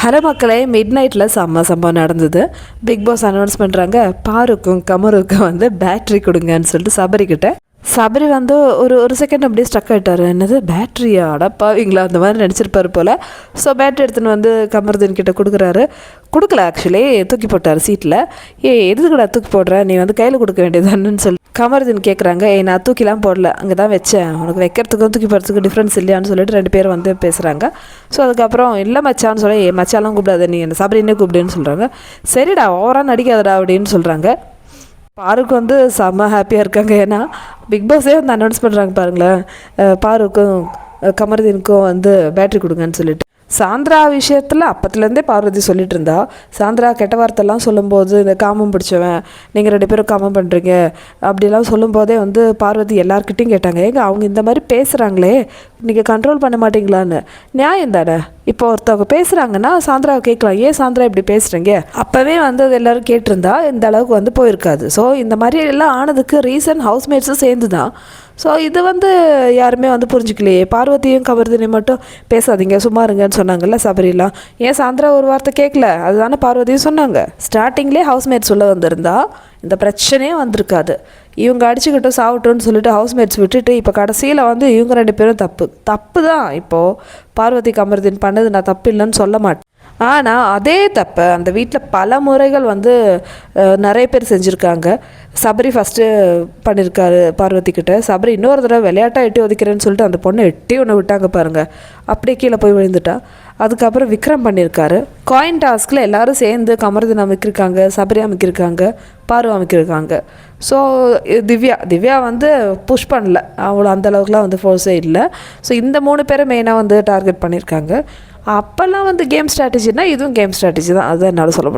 Hello மக்களே, mid நைட்டில் சம்பவம் நடந்தது. பிக் பாஸ் அனௌன்ஸ் பண்ணுறாங்க, பாருக்கும் கமருக்கும் வந்து பேட்ரி கொடுங்கன்னு சொல்லிட்டு சபரி வந்து ஒரு செகண்ட் அப்படியே ஸ்டக் ஆகிட்டார். என்னது பேட்ரியா, அடப்பாவீங்களா அந்த மாதிரி நினச்சிருப்பார் போல். ஸோ பேட்ரி எடுத்துன்னு வந்து கமருதீன் கிட்ட கொடுக்கல, ஆக்சுவலி தூக்கி போட்டார் சீட்டில். எதுக்குடா தூக்கி போடுற, நீ வந்து கையில் கொடுக்க வேண்டியதானு சொல்லி கமருதீன் கேட்குறாங்க. நான் தூக்கிலாம் போடல, அங்கே தான் வச்சேன், உனக்கு வைக்கிறதுக்கும் தூக்கி போடுறதுக்கும் டிஃப்ரென்ஸ் இல்லையான்னு சொல்லிட்டு ரெண்டு பேரும் வந்து பேசுகிறாங்க. ஸோ அதுக்கப்புறம் இல்லை மச்சான்னு சொல்லி, மச்சாலாம் கூப்பிடாத, நீ என்ன சபரின்னே கூப்பிடுன்னு சொல்கிறாங்க. சரிடா ஓவராக நடிக்காதடா அப்படின்னு சொல்கிறாங்க. பாருக்கு வந்து செம்ம ஹாப்பியாக இருக்காங்க. ஏன்னா பிக் பாஸே வந்து அனௌன்ஸ் பண்ணுறாங்க பாருங்களேன், பாருக்கும் கமருதீனுக்கும் வந்து பேட்ரி கொடுங்கன்னு சொல்லிட்டு. சாந்திரா விஷயத்தில் அப்பத்துலேருந்தே பார்வதி சொல்லிட்டு இருந்தா. சாந்திரா கெட்ட வார்த்தைலாம் சொல்லும்போது, இந்த காமம் பிடிச்சவன், நீங்கள் ரெண்டு பேரும் காமம் பண்ணுறீங்க அப்படிலாம் சொல்லும்போதே வந்து பார்வதி எல்லாருக்கிட்டையும் கேட்டாங்க, ஏங்க அவங்க இந்த மாதிரி பேசுகிறாங்களே, நீங்கள் கண்ட்ரோல் பண்ண மாட்டிங்களான்னு. நியாயம் தானே, இப்போ ஒருத்தவங்க பேசுகிறாங்கன்னா சாந்திராவை கேட்கலாம், ஏன் சாந்திரா இப்படி பேசுகிறீங்க. அப்போவே வந்து அது எல்லோரும் கேட்டிருந்தா இந்த அளவுக்கு வந்து போயிருக்காது. ஸோ இந்த மாதிரி எல்லாம் ஆனதுக்கு ரீசன் ஹவுஸ்மேட்ஸும் சேர்ந்து தான். ஸோ இது வந்து யாருமே வந்து புரிஞ்சுக்கலையே. பார்வதியும் கமருதீனையும் மட்டும் பேசாதீங்க சும்மா இருங்கன்னு சொன்னாங்கல்ல சபரிலாம். ஏன் சாந்திரா ஒரு வார்த்தை கேட்கல, அதுதானே பார்வதியும் சொன்னாங்க. ஸ்டார்டிங்லேயே ஹவுஸ்மேட்ஸ் உள்ள வந்திருந்தா இந்த பிரச்சனையே வந்திருக்காது. இவங்க அடிச்சுக்கிட்டோம் சாப்பிட்டோன்னு சொல்லிட்டு ஹவுஸ்மேட்ஸ் விட்டுட்டு இப்போ கடைசியில் வந்து இவங்க ரெண்டு பேரும் தப்பு தான். இப்போது பார்வதி கமருதீன் பண்ணது நான் தப்பு இல்லைன்னு சொல்ல மாட்டேன். ஆனால் அதே தப்பை அந்த வீட்டில் பல முறைகள் வந்து நிறைய பேர் செஞ்சுருக்காங்க. சபரி ஃபஸ்ட்டு பண்ணியிருக்காரு பார்வதிக்கிட்ட. சபரி இன்னொரு தடவை விளையாட்டாக எட்டி ஒதுக்கிறேன்னு சொல்லிட்டு அந்த பொண்ணை எட்டி ஒன்று விட்டாங்க பாருங்கள், அப்படியே கீழே போய் விழுந்துட்டா. அதுக்கப்புறம் விக்ரம் பண்ணியிருக்காரு. காயின் டாஸ்கில் எல்லோரும் சேர்ந்து கமருதீன் அமைக்கிருக்காங்க, சபரி அமைக்கிருக்காங்க, பாரு அமைக்கிருக்காங்க. ஸோ திவ்யா வந்து புஷ் பண்ணல, அவ்வளோ அந்தளவுக்குலாம் வந்து ஃபோர்ஸே இல்லை. ஸோ இந்த 3 பேரை மெயினாக வந்து டார்கெட் பண்ணியிருக்காங்க. அப்போல்லாம் வந்து கேம் ஸ்ட்ராட்டஜினா இதுவும் கேம் ஸ்ட்ராட்டஜி தான், அதுதான் என்னால் சொல்ல முடியும்.